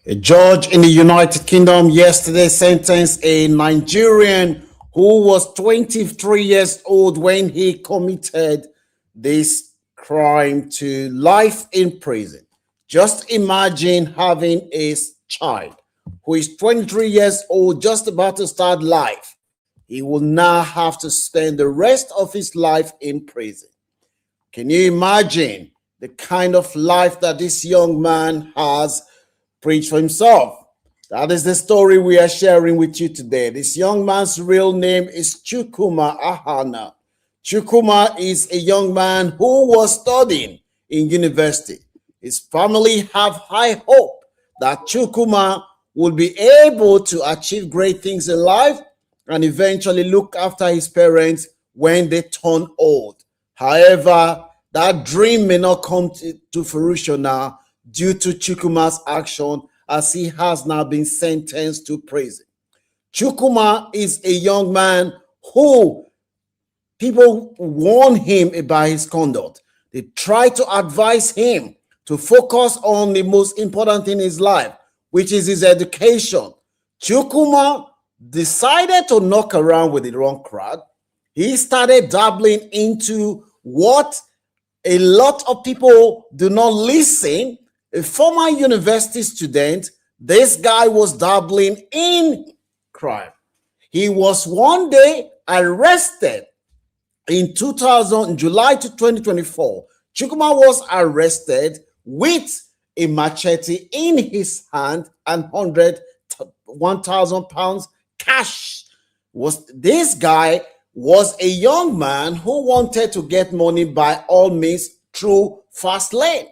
A judge in the United Kingdom yesterday sentenced a Nigerian who was 23 years old when he committed this crime to life in prison. Just imagine having a child who is 23 years old, just about to start life. He will now have to spend the rest of his life in prison. Can you imagine the kind of life that this young man has preached for himself? That is the story we are sharing with you today. This young man's real name is Chukwuma Ahana. Chukwuma is a young man who was studying in university. His family have high hope that Chukwuma will be able to achieve great things in life and eventually look after his parents when they turn old. However, that dream may not come to fruition now due to Chukwuma's action, as he has now been sentenced to prison. Chukwuma is a young man who people warn him about his conduct. They try to advise him to focus on the most important thing in his life, which is his education. Chukwuma decided to knock around with the wrong crowd. He started dabbling into what a lot of people do not listen. A former university student, this guy was dabbling in crime. He was one day arrested in July to 2024. Chukwuma was arrested with a machete in his hand and 1,000 pounds cash. This guy was a young man who wanted to get money by all means through fast lane.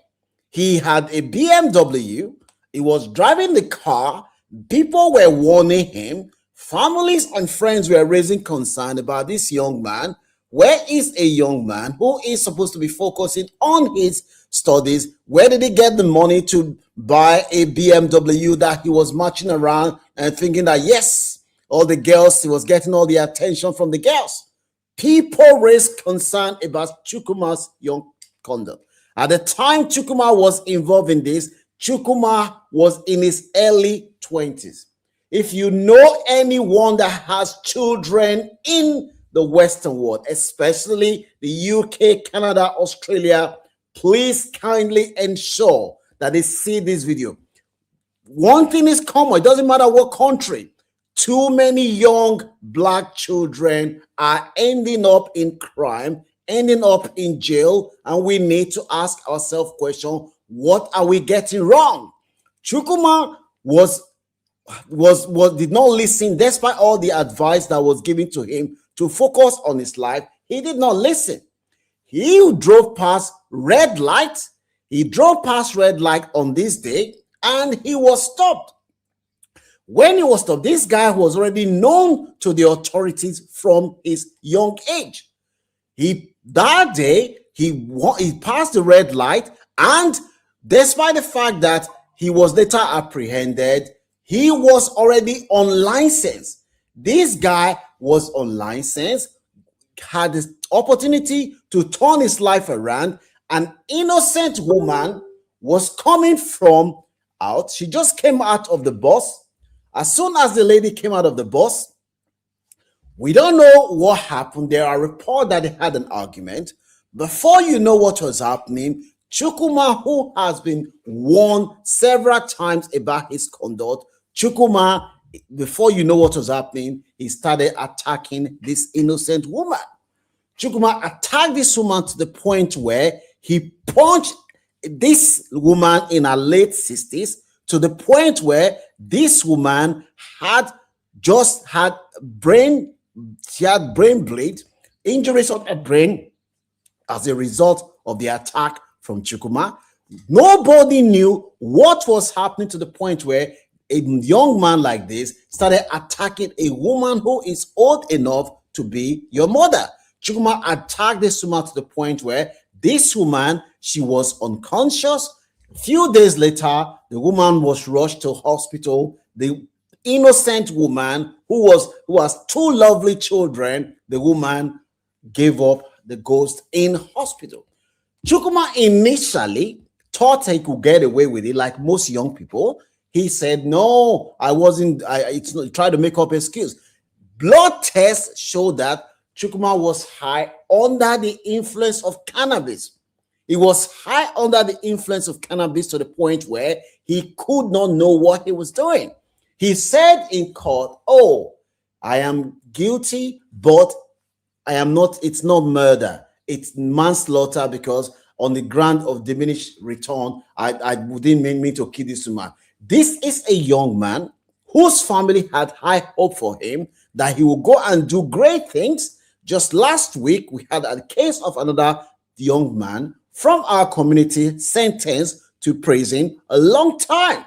He had a BMW. He was driving the car. People were warning him. Families and friends were raising concern about this young man. Where is a young man who is supposed to be focusing on his studies? Where did he get the money to buy a BMW that he was marching around and thinking that, yes, all the girls, he was getting all the attention from the girls? People raised concern about Chukwuma's young conduct. At the time Chukwuma was involved in this, Chukwuma was in his early 20s. If you know anyone that has children in the Western world, especially the UK, Canada, Australia, please kindly ensure that they see this video. One thing is common, it doesn't matter what country. Too many young black children are ending up in crime, ending up in jail, and we need to ask ourselves question: what are we getting wrong? Chukwuma did not listen despite all the advice that was given to him to focus on his life. He did not listen. He drove past red light. He drove past red light on this day and he was stopped. When he was stopped, this guy was already known to the authorities from his young age. That day, he passed the red light, and despite the fact that he was later apprehended, he was already unlicensed. This guy was unlicensed, had the opportunity to turn his life around. An innocent woman was coming from out. She just came out of the bus. As soon as the lady came out of the bus, we don't know what happened. There are reports that they had an argument. Before you know what was happening, Chukwuma, who has been warned several times about his conduct, Chukwuma, before you know what was happening, he started attacking this innocent woman. Chukwuma attacked this woman to the point where he punched this woman in her late 60s, to the point where this woman had brain bleed, injuries on her brain as a result of the attack from Chukwuma. Nobody knew what was happening, to the point where a young man like this started attacking a woman who is old enough to be your mother. Chukwuma attacked this woman to the point where this woman, she was unconscious. A few days later, the woman was rushed to hospital. The innocent woman who has two lovely children, the woman gave up the ghost in hospital. Chukwuma initially thought he could get away with it, like most young people. He said, no, I wasn't. It's not, try to make up excuse. Blood tests show that Chukwuma was high under the influence of cannabis. He was high under the influence of cannabis to the point where he could not know what he was doing. He said in court, oh, I am guilty, but I am not, it's not murder, it's manslaughter, because on the ground of diminished return, I didn't mean to kill this man. This is a young man whose family had high hope for him that he will go and do great things. Just last week, we had a case of another young man from our community sentenced to prison a long time.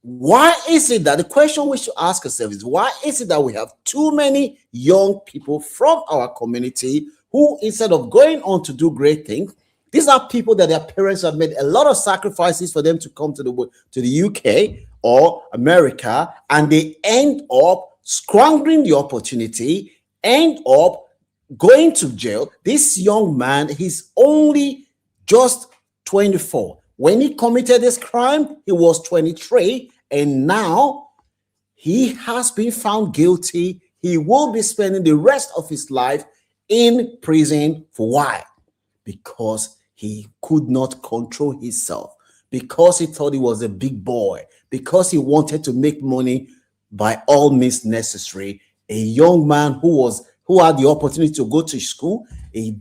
Why is it that the question we should ask ourselves is, why is it that we have too many young people from our community who, instead of going on to do great things, these are people that their parents have made a lot of sacrifices for them to come to the UK or America, and they end up squandering the opportunity, end up going to jail. This young man, he's only just 24. When he committed this crime, he was 23, and now he has been found guilty. He will be spending the rest of his life in prison. For why? Because he could not control himself, because he thought he was a big boy, because he wanted to make money by all means necessary. A young man who had the opportunity to go to school, he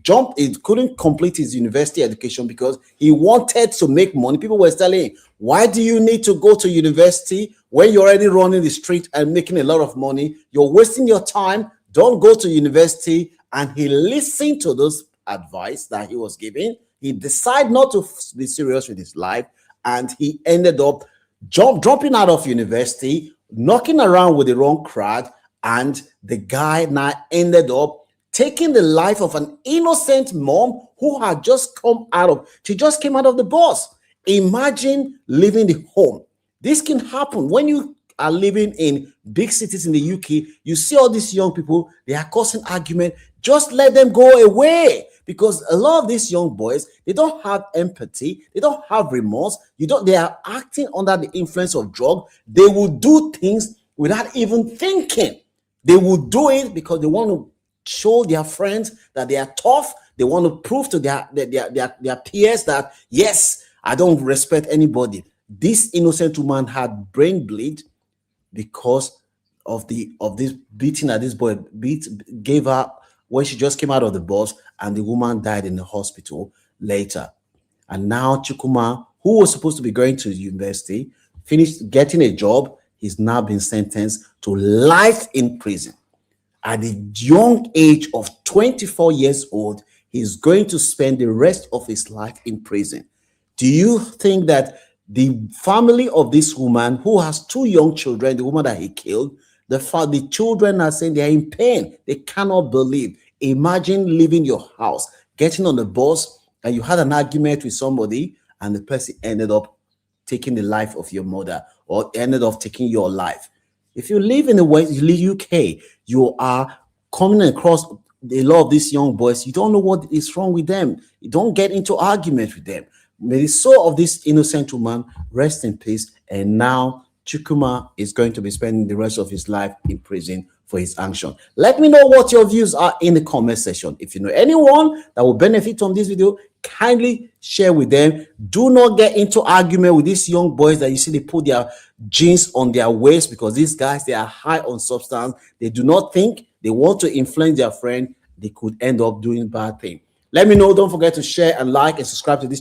couldn't complete his university education because he wanted to make money. People were telling him, why do you need to go to university when you're already running the street and making a lot of money? You're wasting your time. Don't go to university. And he listened to those advice that he was giving. He decided not to be serious with his life, and he ended up dropping out of university, knocking around with the wrong crowd, and the guy now ended up taking the life of an innocent mom who had just came out of the bus. Imagine leaving the home. This can happen when you are living in big cities in the UK. You see all these young people, they are causing argument. Just let them go away, because a lot of these young boys, they don't have empathy, they don't have remorse. They are acting under the influence of drug. They will do things without even thinking. They will do it because they want to show their friends that they are tough. They want to prove to their peers that, yes, I don't respect anybody. This innocent woman had brain bleed because of this beating that this boy gave her when she just came out of the bus, and the woman died in the hospital later. And now Chukwuma, who was supposed to be going to university, finished getting a job, he's now been sentenced to life in prison. At the young age of 24 years old, he's going to spend the rest of his life in prison. Do you think that the family of this woman, who has two young children, the woman that he killed, the children are saying they are in pain. They cannot believe. Imagine leaving your house, getting on the bus, and you had an argument with somebody, and the person ended up taking the life of your mother, or ended up taking your life. If you live in the West, you live UK, you are coming across a lot of these young boys. You don't know what is wrong with them. You don't get into argument with them. May the soul of this innocent woman rest in peace. And now Chukwuma is going to be spending the rest of his life in prison for his action. Let me know what your views are in the comment section. If you know anyone that will benefit from this video, kindly share with them. Do not get into argument with these young boys that you see they put their jeans on their waist, because these guys, they are high on substance. They do not think. They want to influence their friend. They could end up doing bad things. Let me know. Don't forget to share and like and subscribe to this